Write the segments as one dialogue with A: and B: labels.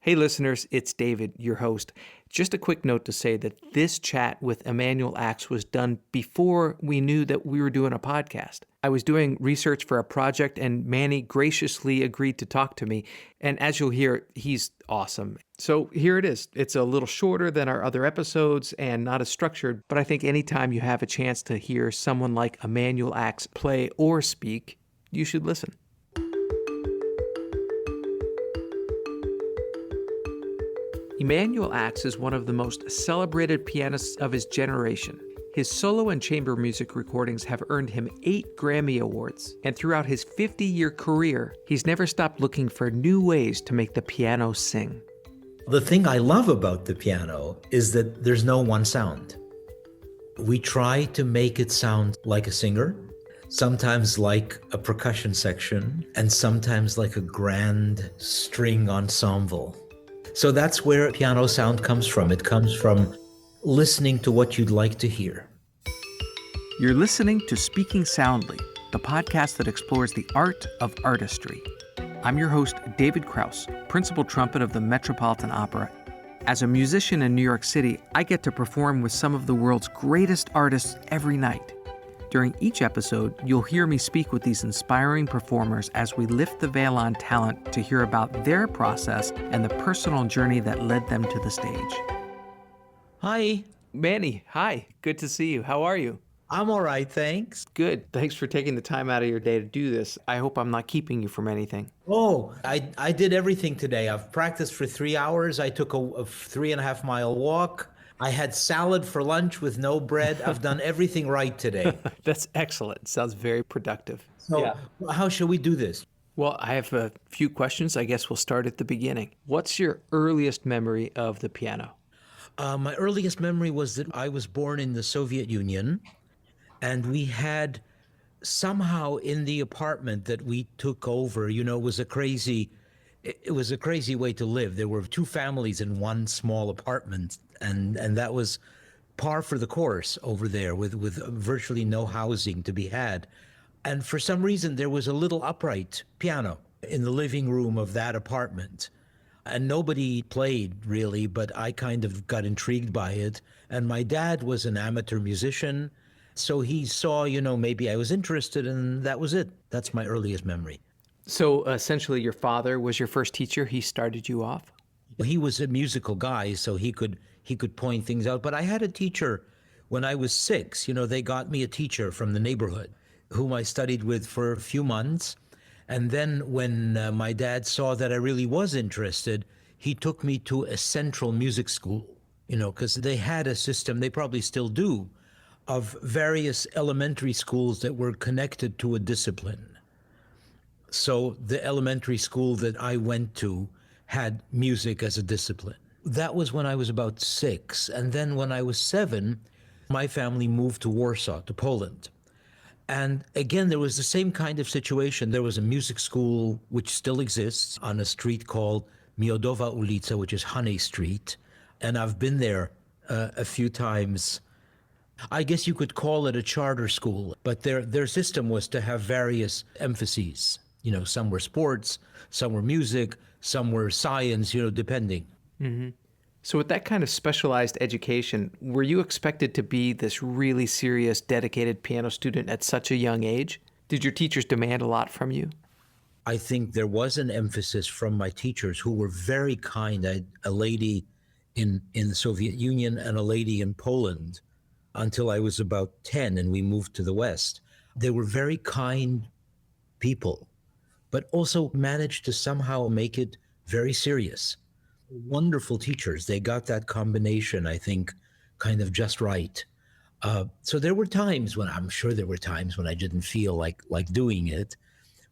A: Hey listeners, it's David, your host. Just a quick note to say that this chat with Emanuel Ax was done before we knew that we were doing a podcast. I was doing research for a project and Manny graciously agreed to talk to me. And as you'll hear, he's awesome. So here it is. It's a little shorter than our other episodes and not as structured, but I think anytime you have a chance to hear someone like Emanuel Ax play or speak, you should listen. Emanuel Ax is one of the most celebrated pianists of his generation. His solo and chamber music recordings have earned him 8 Grammy Awards, and throughout his 50-year career, he's never stopped looking for new ways to make the piano sing.
B: The thing I love about the piano is that there's no one sound. We try to make it sound like a singer, sometimes like a percussion section, and sometimes like a grand string ensemble. So that's where piano sound comes from. It comes from listening to what you'd like to hear.
A: You're listening to Speaking Soundly, the podcast that explores the art of artistry. I'm your host, David Krauss, principal trumpet of the Metropolitan Opera. As a musician in New York City, I get to perform with some of the world's greatest artists every night. During each episode, you'll hear me speak with these inspiring performers as we lift the veil on talent to hear about their process and the personal journey that led them to the stage.
B: Hi.
A: Manny, hi. Good to see you. How are you?
B: I'm all right, thanks.
A: Good. Thanks for taking the time out of your day to do this. I hope I'm not keeping you from anything.
B: Oh, I did everything today. I've practiced for 3 hours. I took a 3.5 mile walk. I had salad for lunch with no bread. I've done everything right today.
A: That's excellent. Sounds very productive.
B: So How should we do this?
A: Well, I have a few questions. I guess we'll start at the beginning. What's your earliest memory of the piano?
B: My earliest memory was that I was born in the Soviet Union, and we had somehow in the apartment that we took over, it was a crazy way to live. There were 2 families in one small apartment, and that was par for the course over there with virtually no housing to be had. And for some reason, there was a little upright piano in the living room of that apartment. And nobody played really, but I kind of got intrigued by it. And my dad was an amateur musician, so he saw, maybe I was interested, and that was it. That's my earliest memory.
A: So essentially your father was your first teacher. He started you off?
B: He was a musical guy, so he could point things out. But I had a teacher when I was 6. They got me a teacher from the neighborhood whom I studied with for a few months. And then when my dad saw that I really was interested, he took me to a central music school, because they had a system, they probably still do, of various elementary schools that were connected to a discipline. So the elementary school that I went to had music as a discipline. That was when I was about 6. And then when I was 7, my family moved to Warsaw, to Poland. And again, there was the same kind of situation. There was a music school, which still exists, on a street called Miodowa ulica, which is Honey Street. And I've been there a few times. I guess you could call it a charter school, but their system was to have various emphases. Some were sports, some were music, some were science, depending.
A: Mm-hmm. So with that kind of specialized education, were you expected to be this really serious, dedicated piano student at such a young age? Did your teachers demand a lot from you?
B: I think there was an emphasis from my teachers, who were very kind. I had a lady in the Soviet Union and a lady in Poland until I was about 10 and we moved to the West. They were very kind people, but also managed to somehow make it very serious. Wonderful teachers. They got that combination, I think, kind of just right. So there were times when I didn't feel like doing it,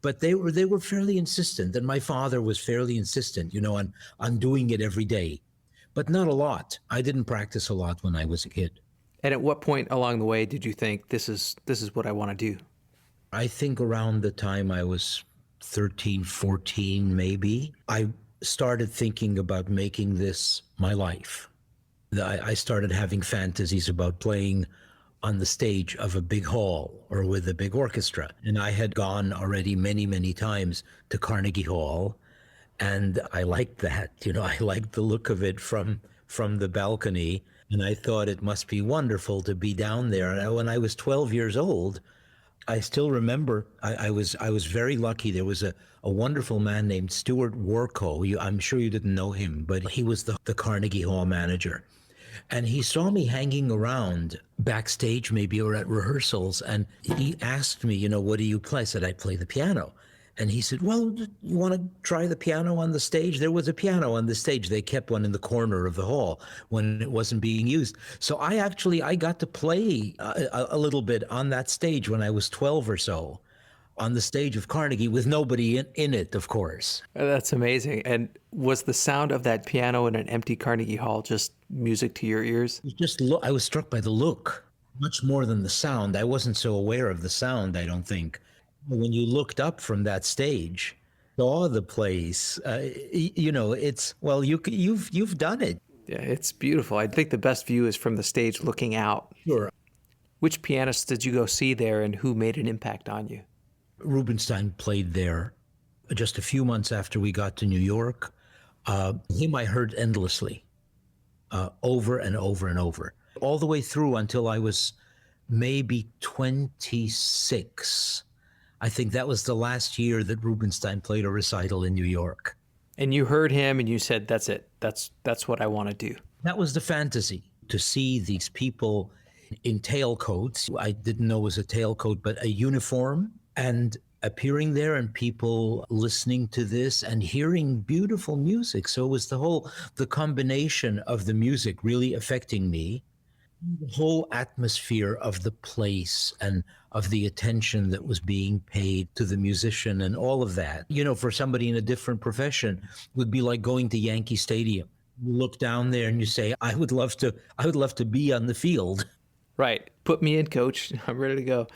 B: but they were fairly insistent, and my father was fairly insistent, on doing it every day, but not a lot. I didn't practice a lot when I was a kid.
A: And at what point along the way did you think this is what I want to do?
B: I think around the time I was 13, 14, maybe, I started thinking about making this my life. I started having fantasies about playing on the stage of a big hall or with a big orchestra. And I had gone already many, many times to Carnegie Hall. And I liked that, I liked the look of it from the balcony. And I thought it must be wonderful to be down there. And when I was 12 years old, I still remember I was very lucky. There was a wonderful man named Stewart Winter. I'm sure you didn't know him, but he was the Carnegie Hall manager. And he saw me hanging around backstage, maybe, or at rehearsals. And he asked me, what do you play? I said, I play the piano. And he said, well, you want to try the piano on the stage? There was a piano on the stage. They kept one in the corner of the hall when it wasn't being used. So I got to play a little bit on that stage when I was 12 or so, on the stage of Carnegie with nobody in it, of course.
A: That's amazing. And was the sound of that piano in an empty Carnegie Hall just music to your ears?
B: I was struck by the look, much more than the sound. I wasn't so aware of the sound, I don't think. When you looked up from that stage, saw the place, you've done it.
A: Yeah, it's beautiful. I think the best view is from the stage looking out.
B: Sure.
A: Which pianists did you go see there, and who made an impact on you?
B: Rubinstein played there just a few months after we got to New York. Him I heard endlessly, over and over and over, all the way through until I was maybe 26. I think that was the last year that Rubinstein played a recital in New York.
A: And you heard him and you said, that's it. That's what I want to do.
B: That was the fantasy, to see these people in tailcoats. I didn't know it was a tailcoat, but a uniform, and appearing there and people listening to this and hearing beautiful music. So it was the combination of the music really affecting me, the whole atmosphere of the place and of the attention that was being paid to the musician and all of that. For somebody in a different profession, would be like going to Yankee Stadium. You look down there and you say, I would love to be on the field.
A: Right. Put me in, coach. I'm ready to go.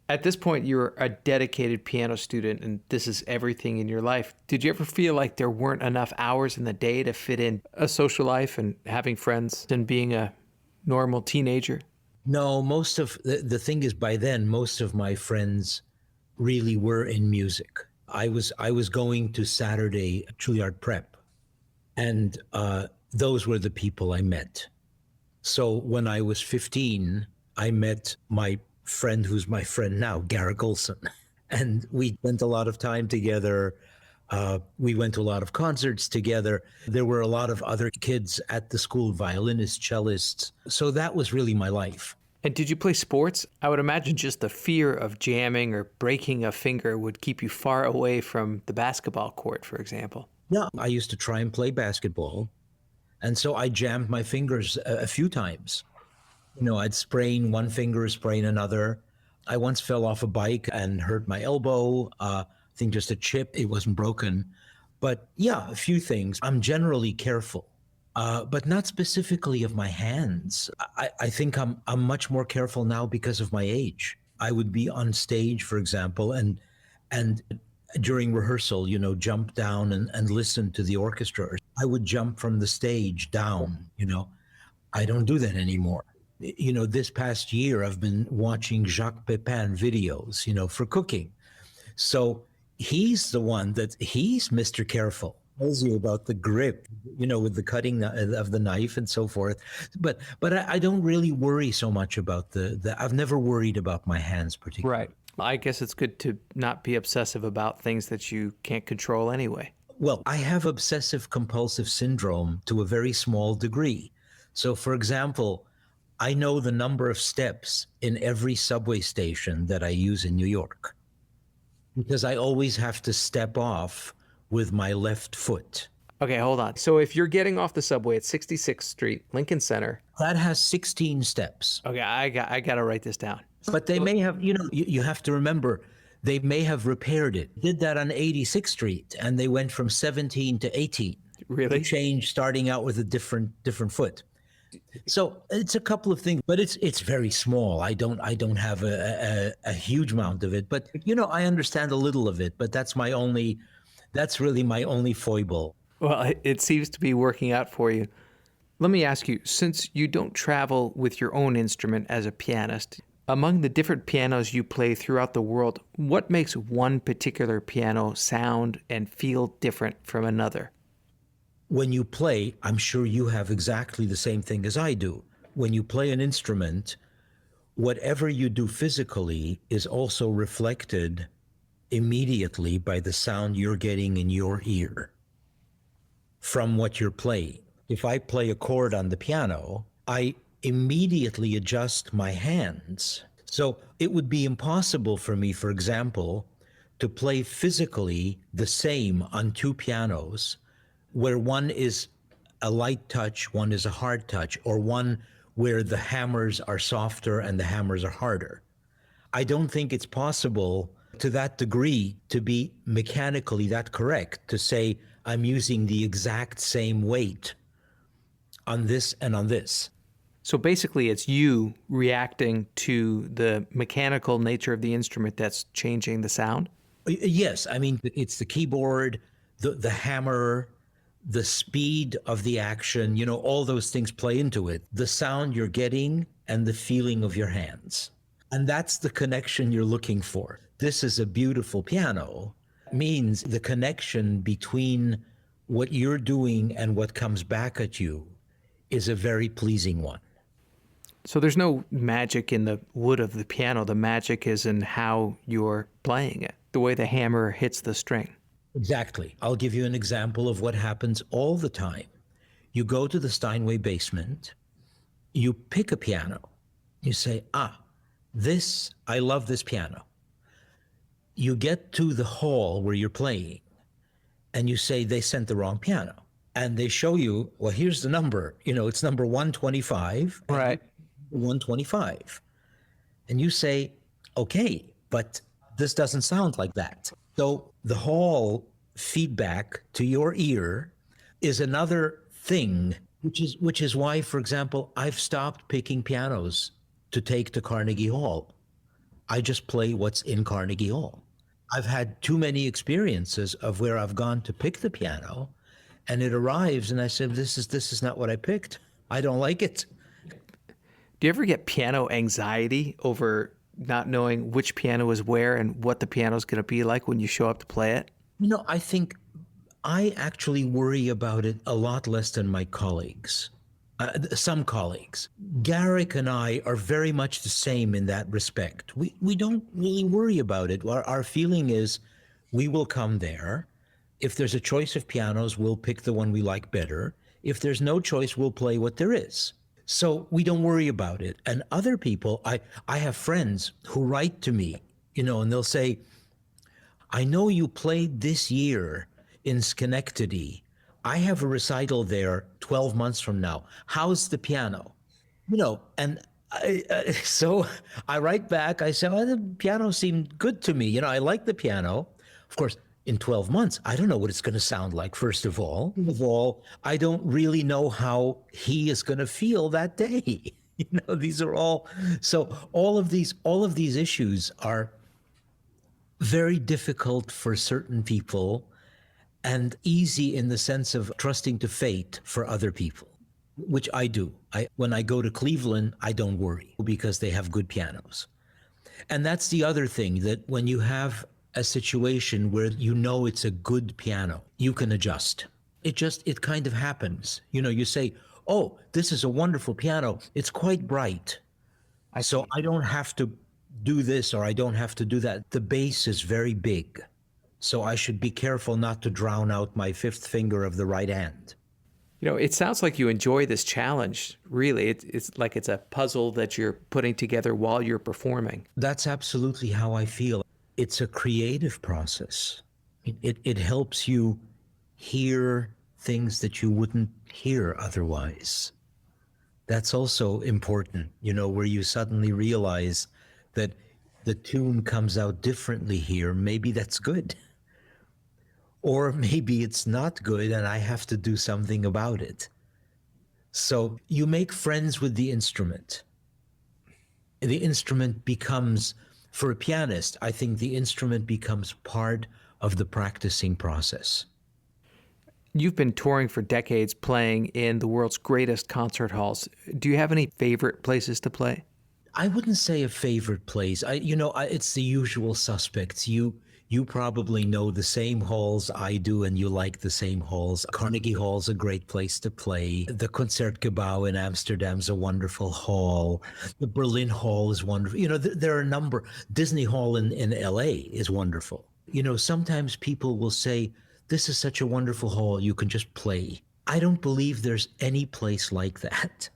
A: At this point, you're a dedicated piano student, and this is everything in your life. Did you ever feel like there weren't enough hours in the day to fit in a social life and having friends and being a normal teenager?
B: No, most of the thing is, by then, most of my friends really were in music. I was going to Saturday Juilliard Prep, and those were the people I met. So when I was 15, I met my friend who's my friend now, Garrick Olson, and we spent a lot of time together. We went to a lot of concerts together. There were a lot of other kids at the school, violinists, cellists. So that was really my life.
A: And did you play sports? I would imagine just the fear of jamming or breaking a finger would keep you far away from the basketball court, for example.
B: Yeah, I used to try and play basketball. And so I jammed my fingers a few times. I'd sprain one finger, sprain another. I once fell off a bike and hurt my elbow. I think just a chip, it wasn't broken. But yeah, a few things. I'm generally careful, but not specifically of my hands. I think I'm much more careful now because of my age. I would be on stage, for example, and during rehearsal, jump down and listen to the orchestra. I would jump from the stage down, I don't do that anymore. This past year, I've been watching Jacques Pepin videos, for cooking. So he's the one he's Mr. Careful. Tells you about the grip, with the cutting of the knife and so forth. But I don't really worry so much about I've never worried about my hands particularly.
A: Right. I guess it's good to not be obsessive about things that you can't control anyway.
B: Well, I have obsessive compulsive syndrome to a very small degree. So, for example, I know the number of steps in every subway station that I use in New York, because I always have to step off with my left foot.
A: Okay, hold on. So if you're getting off the subway at 66th Street, Lincoln Center.
B: That has 16 steps.
A: Okay, I got to write this down.
B: But they may have, you have to remember, they may have repaired it. Did that on 86th Street, and they went from 17 to 18.
A: Really?
B: They changed, starting out with a different foot. So it's a couple of things, but it's very small. I don't have a huge amount of it, but I understand a little of it. But that's really my only foible.
A: Well, it seems to be working out for you. Let me ask you, since you don't travel with your own instrument as a pianist, Among the different pianos you play throughout the world, what makes one particular piano sound and feel different from another?
B: When you play, I'm sure you have exactly the same thing as I do. When you play an instrument, whatever you do physically is also reflected immediately by the sound you're getting in your ear from what you're playing. If I play a chord on the piano, I immediately adjust my hands. So it would be impossible for me, for example, to play physically the same on two pianos where one is a light touch, one is a hard touch, or one where the hammers are softer and the hammers are harder. I don't think it's possible to that degree to be mechanically that correct, to say I'm using the exact same weight on this and on this.
A: So basically, it's you reacting to the mechanical nature of the instrument that's changing the sound?
B: Yes, I mean, it's the keyboard, the hammer, the speed of the action, all those things play into it. The sound you're getting and the feeling of your hands. And that's the connection you're looking for. This is a beautiful piano, means the connection between what you're doing and what comes back at you is a very pleasing one.
A: So there's no magic in the wood of the piano. The magic is in how you're playing it, the way the hammer hits the string.
B: Exactly. I'll give you an example of what happens all the time. You go to the Steinway basement, you pick a piano, you say, I love this piano. You get to the hall where you're playing, and you say, they sent the wrong piano. And they show you, well, here's the number. It's number 125.
A: Right.
B: 125. And you say, okay, but this doesn't sound like that. So the hall feedback to your ear is another thing, which is why, for example, I've stopped picking pianos to take to Carnegie Hall. I just play what's in Carnegie Hall. I've had too many experiences of where I've gone to pick the piano and it arrives and I said, this is not what I picked. I don't like it.
A: Do you ever get piano anxiety over not knowing which piano is where and what the piano is going to be like when you show up to play it?
B: I think I actually worry about it a lot less than my colleagues, some colleagues. Garrick and I are very much the same in that respect. We don't really worry about it. Our feeling is we will come there. If there's a choice of pianos, we'll pick the one we like better. If there's no choice, we'll play what there is. So we don't worry about it. And other people, I have friends who write to me, and they'll say, I know you played this year in Schenectady. I have a recital there 12 months from now. How's the piano? And so I write back, I say, the piano seemed good to me. I like the piano. Of course, in 12 months, I don't know what it's going to sound like, first of all. I don't really know how he is going to feel that day. These are all, so all of these issues are very difficult for certain people and easy in the sense of trusting to fate for other people, which I do. When I go to Cleveland, I don't worry because they have good pianos. And that's the other thing, that when you have a situation where it's a good piano, you can adjust. It kind of happens. You say, oh, this is a wonderful piano. It's quite bright. So I don't have to do this or I don't have to do that. The bass is very big. So I should be careful not to drown out my fifth finger of the right hand.
A: It sounds like you enjoy this challenge, really. It's like it's a puzzle that you're putting together while you're performing.
B: That's absolutely how I feel. It's a creative process. It helps you hear things that you wouldn't hear otherwise. That's also important, where you suddenly realize that the tune comes out differently here. Maybe that's good. Or maybe it's not good and I have to do something about it. So you make friends with the instrument. The instrument becomes, for a pianist, I think the instrument becomes part of the practicing process.
A: You've been touring for decades, playing in the world's greatest concert halls. Do you have any favorite places to play?
B: I wouldn't say a favorite place. It's the usual suspects. You probably know the same halls I do, and you like the same halls. Carnegie Hall's a great place to play. The Concertgebouw in Amsterdam's a wonderful hall. The Berlin Hall is wonderful. There are a number. Disney Hall in LA is wonderful. Sometimes people will say, this is such a wonderful hall, you can just play. I don't believe there's any place like that.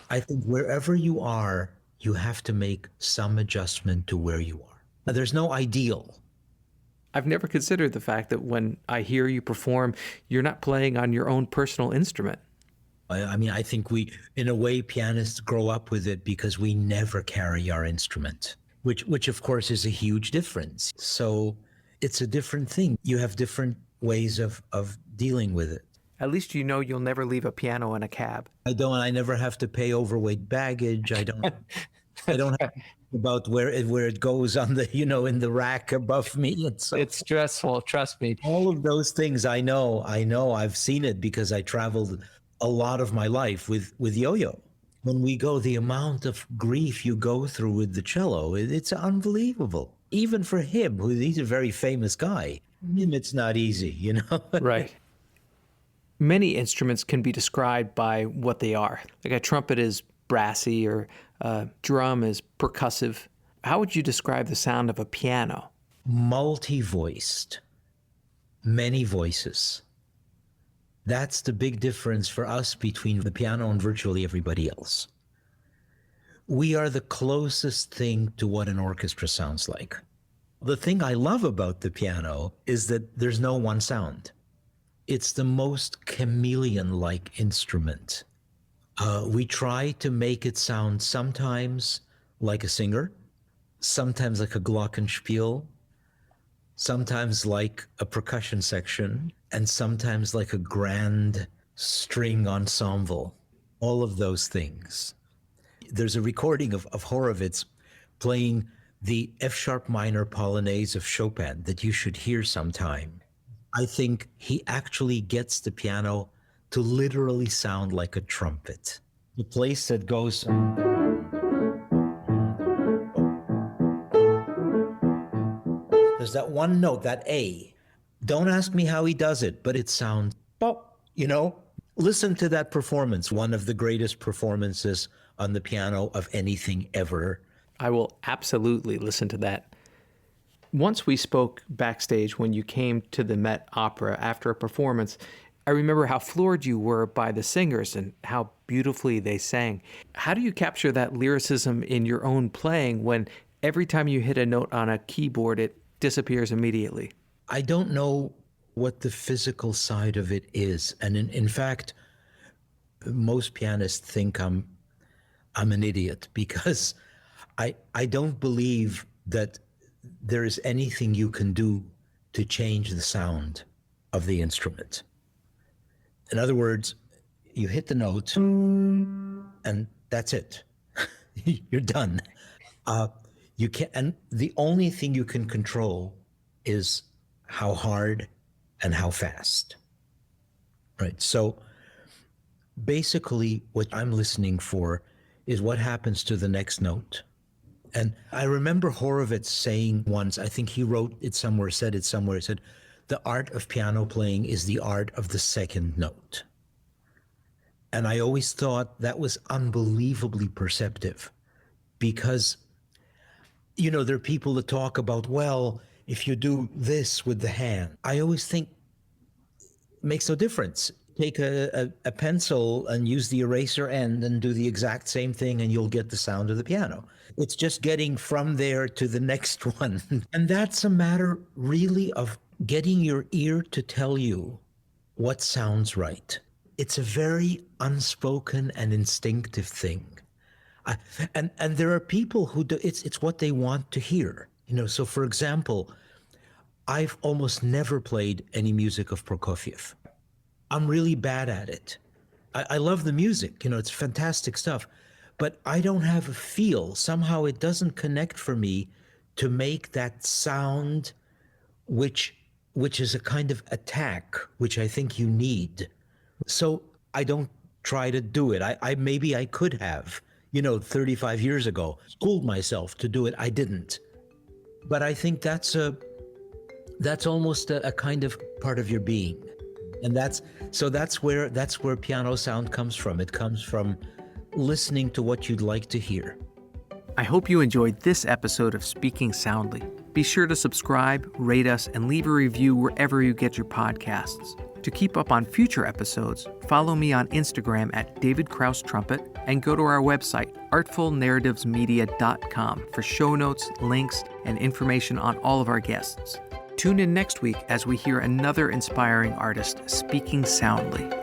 B: I think wherever you are, you have to make some adjustment to where you are. Now, there's no ideal.
A: I've never considered the fact that when I hear you perform, you're not playing on your own personal instrument.
B: I think we, in a way, pianists grow up with it because we never carry our instrument, which of course is a huge difference. So it's a different thing. You have different ways of dealing with it.
A: At least you know you'll never leave a piano in a cab.
B: I never have to pay overweight baggage. I don't have to think about where it goes on the, in the rack above me.
A: It's stressful, trust me.
B: All of those things I know. I've seen it because I traveled a lot of my life with yo-yo. When we go, the amount of grief you go through with the cello, it's unbelievable. Even for him, he's a very famous guy. It's not easy,
A: Right. Many instruments can be described by what they are. Like a trumpet is brassy or a drum is percussive. How would you describe the sound of a piano?
B: Multi-voiced, many voices. That's the big difference for us between the piano and virtually everybody else. We are the closest thing to what an orchestra sounds like. The thing I love about the piano is that there's no one sound. It's the most chameleon-like instrument. We try to make it sound sometimes like a singer, sometimes like a glockenspiel, sometimes like a percussion section, and sometimes like a grand string ensemble. All of those things. There's a recording of Horowitz playing the F-sharp minor Polonaise of Chopin that you should hear sometime. I think he actually gets the piano to literally sound like a trumpet. The place that goes... There's that one note, that A. Don't ask me how he does it, but it sounds pop, Listen to that performance, one of the greatest performances on the piano of anything ever.
A: I will absolutely listen to that. Once we spoke backstage when you came to the Met Opera after a performance. I remember how floored you were by the singers and how beautifully they sang. How do you capture that lyricism in your own playing when every time you hit a note on a keyboard, it disappears immediately?
B: I don't know what the physical side of it is. And in fact, most pianists think I'm an idiot because I don't believe that there is anything you can do to change the sound of the instrument. In other words, you hit the note and that's it. You're done. You can't, and the only thing you can control is how hard and how fast. Right. So basically what I'm listening for is what happens to the next note. And I remember Horowitz saying once, I think he wrote it somewhere, said it somewhere, he said, the art of piano playing is the art of the second note. And I always thought that was unbelievably perceptive because, there are people that talk about, well, if you do this with the hand, I always think it makes no difference. Take a pencil and use the eraser end and do the exact same thing and you'll get the sound of the piano. It's just getting from there to the next one. And that's a matter really of getting your ear to tell you what sounds right. It's a very unspoken and instinctive thing. And there are people who do, it's what they want to hear. So for example, I've almost never played any music of Prokofiev. I'm really bad at it. I love the music, it's fantastic stuff, but I don't have a feel. Somehow it doesn't connect for me to make that sound, which is a kind of attack, which I think you need. So I don't try to do it. Maybe I could have, 35 years ago. Schooled myself to do it. I didn't. But I think that's almost a kind of part of your being. And that's where piano sound comes from. It comes from listening to what you'd like to hear.
A: I hope you enjoyed this episode of Speaking Soundly. Be sure to subscribe, rate us, and leave a review wherever you get your podcasts. To keep up on future episodes, follow me on Instagram at David Krauss Trumpet and go to our website, artfulnarrativesmedia.com, for show notes, links, and information on all of our guests. Tune in next week as we hear another inspiring artist speaking soundly.